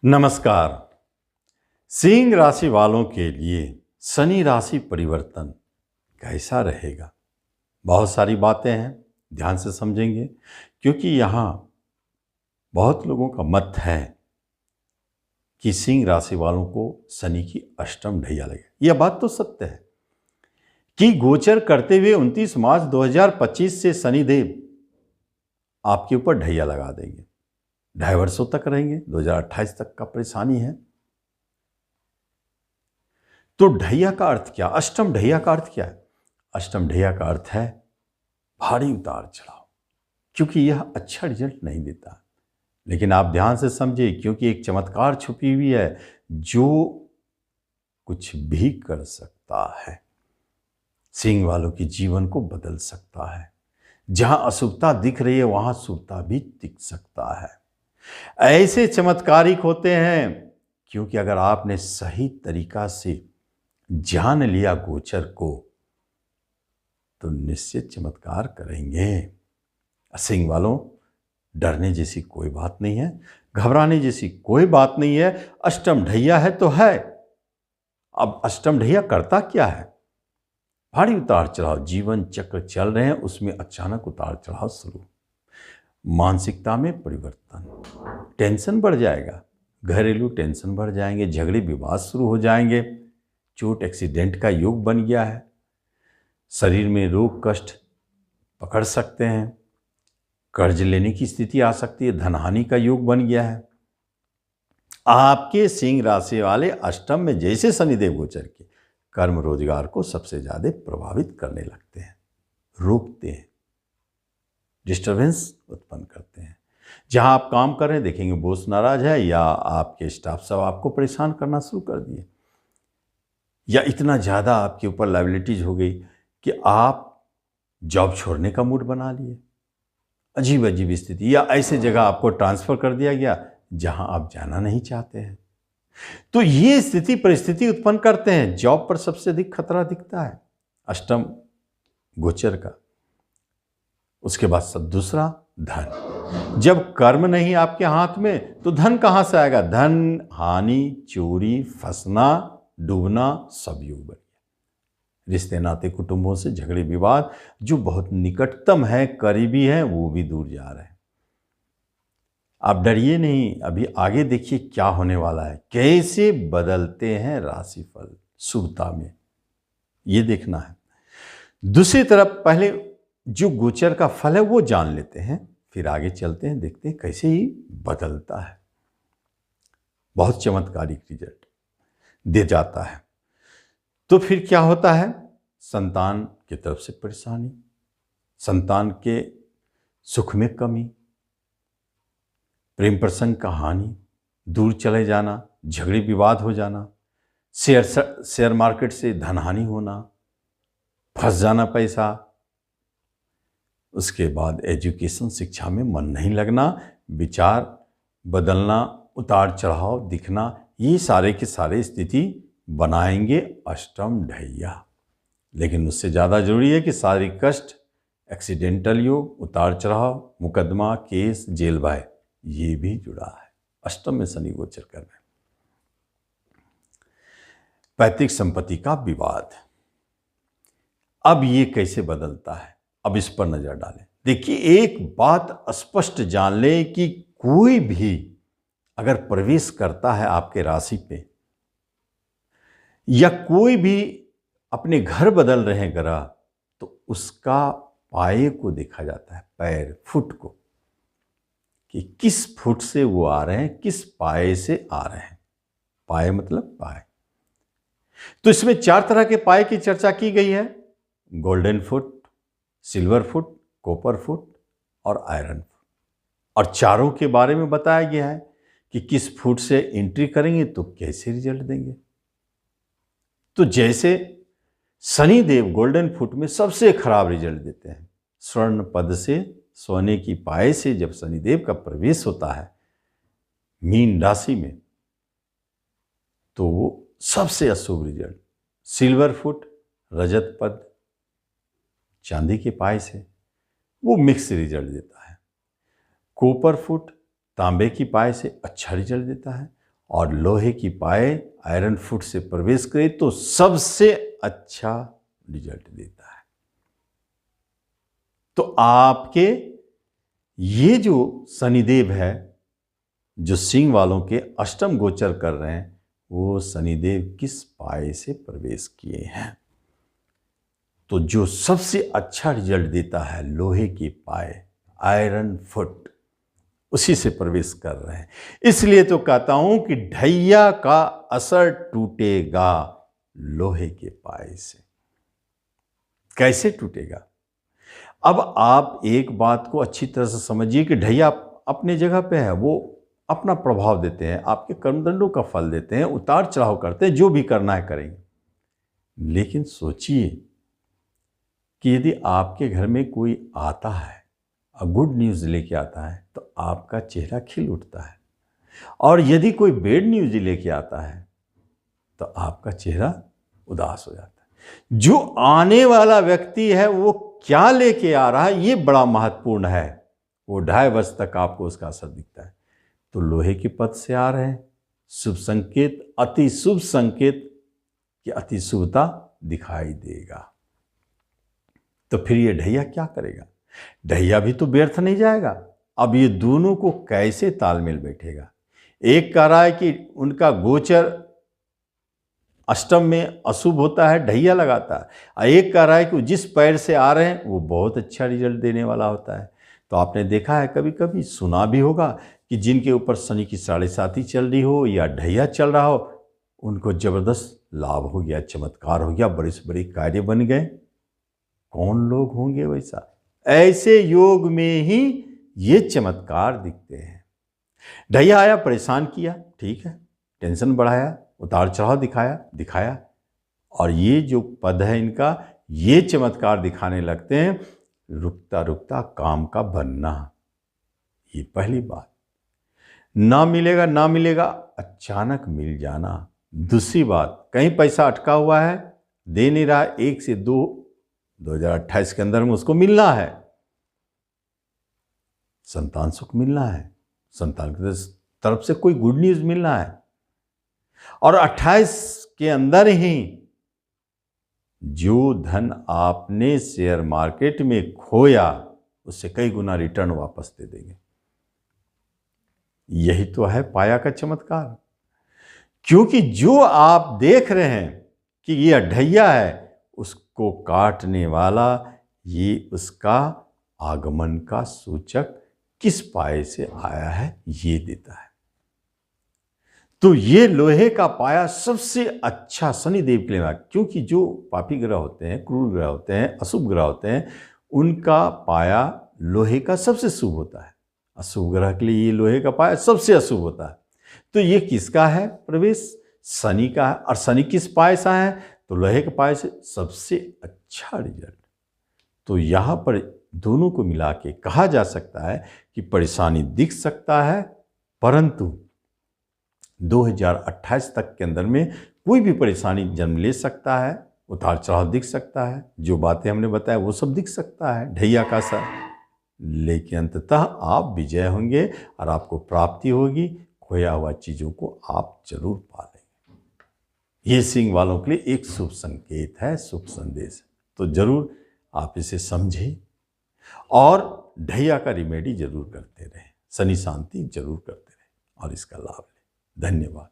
नमस्कार। सिंह राशि वालों के लिए शनि राशि परिवर्तन कैसा रहेगा? बहुत सारी बातें हैं, ध्यान से समझेंगे क्योंकि यहाँ बहुत लोगों का मत है कि सिंह राशि वालों को शनि की अष्टम ढैया लगे। यह बात तो सत्य है कि गोचर करते हुए 29 मार्च 2025 से शनिदेव आपके ऊपर ढैया लगा देंगे। 2.5 वर्षों तक रहेंगे, 2028 तक का परेशानी है। तो ढैया का अर्थ क्या? अष्टम ढैया का अर्थ क्या है? अष्टम ढैया का अर्थ है भारी उतार चढ़ाव, क्योंकि यह अच्छा रिजल्ट नहीं देता। लेकिन आप ध्यान से समझिए, क्योंकि एक चमत्कार छुपी हुई है जो कुछ भी कर सकता है, सिंह वालों के जीवन को बदल सकता है। जहां अशुभता दिख रही है वहां शुभता भी दिख सकता है। ऐसे चमत्कारिक होते हैं क्योंकि अगर आपने सही तरीका से जान लिया गोचर को तो निश्चित चमत्कार करेंगे। सिंह वालों, डरने जैसी कोई बात नहीं है, घबराने जैसी कोई बात नहीं है। अष्टम ढैया है तो है। अब अष्टम ढैया करता क्या है? भारी उतार चढ़ाव, जीवन चक्र चल रहे हैं उसमें अचानक उतार चढ़ाव शुरू, मानसिकता में परिवर्तन, टेंशन बढ़ जाएगा, घरेलू टेंशन बढ़ जाएंगे, झगड़े विवाद शुरू हो जाएंगे, चोट एक्सीडेंट का योग बन गया है, शरीर में रोग कष्ट पकड़ सकते हैं, कर्ज लेने की स्थिति आ सकती है, धनहानि का योग बन गया है। आपके सिंह राशि वाले अष्टम में जैसे शनिदेव गोचर के कर्म रोजगार को सबसे ज्यादा प्रभावित करने लगते हैं, रोकते हैं, डिस्टर्बेंस उत्पन्न करते हैं। जहां आप काम कर रहे हैं देखेंगे बॉस नाराज है, या आपके स्टाफ सब आपको परेशान करना शुरू कर दिए, या इतना ज़्यादा आपके ऊपर लायबिलिटीज हो गई कि आप जॉब छोड़ने का मूड बना लिए, अजीब अजीब स्थिति, या ऐसे जगह आपको ट्रांसफ़र कर दिया गया जहां आप जाना नहीं चाहते हैं। तो ये स्थिति परिस्थिति उत्पन्न करते हैं। जॉब पर सबसे अधिक खतरा दिखता है अष्टम गोचर का। उसके बाद सब दूसरा धन। जब कर्म नहीं आपके हाथ में तो धन कहां से आएगा? धन हानि, चोरी, फंसना, डूबना सब योग बन गया। रिश्ते नाते कुटुंबों से झगड़े विवाद जो बहुत निकटतम है, करीबी है, वो भी दूर जा रहे हैं। आप डरिए नहीं, अभी आगे देखिए क्या होने वाला है, कैसे बदलते हैं राशिफल शुभता में, ये देखना है। दूसरी तरफ पहले जो गोचर का फल है वो जान लेते हैं, फिर आगे चलते हैं, देखते हैं कैसे ही बदलता है। बहुत चमत्कारिक रिजल्ट दे जाता है। तो फिर क्या होता है? संतान की तरफ से परेशानी, संतान के सुख में कमी, प्रेम प्रसंग का हानि, दूर चले जाना, झगड़े विवाद हो जाना, शेयर मार्केट से धनहानि होना, फंस जाना पैसा। उसके बाद एजुकेशन शिक्षा में मन नहीं लगना, विचार बदलना, उतार चढ़ाव दिखना, ये सारे के सारे स्थिति बनाएंगे अष्टम ढैया। लेकिन उससे ज़्यादा जरूरी है कि शारीरिक कष्ट, एक्सीडेंटल योग, उतार चढ़ाव, मुकदमा, केस, जेल बाय, ये भी जुड़ा है। अष्टम में शनि गोचर कर रहे हैं। पैतृक संपत्ति का विवाद, अब ये कैसे बदलता है, अब इस पर नजर डालें। देखिए, एक बात स्पष्ट जान लें कि कोई भी अगर प्रवेश करता है आपके राशि पे, या कोई भी अपने घर बदल रहे हैं ग्रह, तो उसका पाए को देखा जाता है, पैर, फुट को, कि किस फुट से वो आ रहे हैं, किस पाए से आ रहे हैं। पाए मतलब पाए। तो इसमें 4 तरह के पाए की चर्चा की गई है: golden foot, silver foot, copper foot और आयरन फुट। और चारों के बारे में बताया गया है कि किस फुट से एंट्री करेंगे तो कैसे रिजल्ट देंगे। तो जैसे शनिदेव गोल्डन फुट में सबसे खराब रिजल्ट देते हैं। स्वर्ण पद से, सोने की पाए से जब शनिदेव का प्रवेश होता है मीन राशि में, तो वो सबसे अशुभ रिजल्ट। सिल्वर फुट, रजत पद, चांदी के पाए से, वो मिक्स रिजल्ट देता है। कॉपर फुट, तांबे की पाए से अच्छा रिजल्ट देता है। और लोहे की पाए आयरन फुट से प्रवेश करे तो सबसे अच्छा रिजल्ट देता है। तो आपके ये जो शनिदेव है, जो सिंह वालों के अष्टम गोचर कर रहे हैं, वो शनिदेव किस पाए से प्रवेश किए हैं। तो जो सबसे अच्छा रिजल्ट देता है लोहे की पाए आयरन फुट, उसी से प्रवेश कर रहे हैं। इसलिए तो कहता हूं कि ढैया का असर टूटेगा लोहे के पाए से। कैसे टूटेगा? अब आप एक बात को अच्छी तरह से समझिए कि ढैया अपने जगह पे है, वो अपना प्रभाव देते हैं, आपके कर्मदंडों का फल देते हैं, उतार चढ़ाव करते हैं, जो भी करना है करेंगे। लेकिन सोचिए कि यदि आपके घर में कोई आता है और गुड न्यूज़ लेके आता है तो आपका चेहरा खिल उठता है, और यदि कोई बैड न्यूज़ लेके आता है तो आपका चेहरा उदास हो जाता है। जो आने वाला व्यक्ति है वो क्या लेके आ रहा है ये बड़ा महत्वपूर्ण है। वो 2.5 वर्ष तक आपको उसका असर दिखता है। तो लोहे के पद से आ रहे हैं, शुभ संकेत, अति शुभ संकेत कि अति शुभता दिखाई देगा। तो फिर ये ढैया क्या करेगा? ढैया भी तो व्यर्थ नहीं जाएगा। अब ये दोनों को कैसे तालमेल बैठेगा? एक कह रहा है कि उनका गोचर अष्टम में अशुभ होता है, ढैया लगाता है, और एक कह रहा है कि जिस पैर से आ रहे हैं वो बहुत अच्छा रिजल्ट देने वाला होता है। तो आपने देखा है, कभी कभी सुना भी होगा कि जिनके ऊपर शनि की 7.5 चल रही हो या ढैया चल रहा हो, उनको जबरदस्त लाभ हो गया, चमत्कार हो गया, बड़े से बड़े कार्य बन गए। कौन लोग होंगे वैसा? ऐसे योग में ही ये चमत्कार दिखते हैं। ढैया आया, परेशान किया, ठीक है, टेंशन बढ़ाया, उतार चढ़ाव दिखाया, और ये जो पद है इनका, ये चमत्कार दिखाने लगते हैं। रुकता रुकता काम का बनना, ये पहली बात। ना मिलेगा, अचानक मिल जाना। दूसरी बात, कहीं पैसा अटका हुआ है, दे नहीं रहा, 1 से 2028 के अंदर में उसको मिलना है। संतान सुख मिलना है, संतान की तरफ से कोई गुड न्यूज मिलना है, और 28 के अंदर ही जो धन आपने शेयर मार्केट में खोया उससे कई गुना रिटर्न वापस दे देंगे। यही तो है पाया का चमत्कार। क्योंकि जो आप देख रहे हैं कि ये ढैया है, उसको काटने वाला ये उसका आगमन का सूचक किस पाए से आया है ये देता है। तो ये लोहे का पाया सबसे अच्छा शनिदेव के लिए, क्योंकि जो पापी ग्रह होते हैं, क्रूर ग्रह होते हैं, अशुभ ग्रह होते हैं, उनका पाया लोहे का सबसे शुभ होता है। अशुभ ग्रह के लिए ये लोहे का पाया सबसे अशुभ होता है। तो ये किसका है प्रवेश? शनि का है। और शनि किस पाए से है? तो लोहे के पाए से सबसे अच्छा रिजल्ट। तो यहाँ पर दोनों को मिला के कहा जा सकता है कि परेशानी दिख सकता है, परंतु 2028 तक के अंदर में कोई भी परेशानी जन्म ले सकता है, उतार चढ़ाव दिख सकता है, जो बातें हमने बताया वो सब दिख सकता है ढैया का असर, लेकिन अंततः आप विजय होंगे और आपको प्राप्ति होगी। खोया हुआ चीज़ों को आप जरूर पा लेंगे। ये सिंह वालों के लिए एक शुभ संकेत है, शुभ संदेश है। तो जरूर आप इसे समझें और ढैया का रिमेडी जरूर करते रहें, शनि शांति जरूर करते रहें और इसका लाभ लें। धन्यवाद।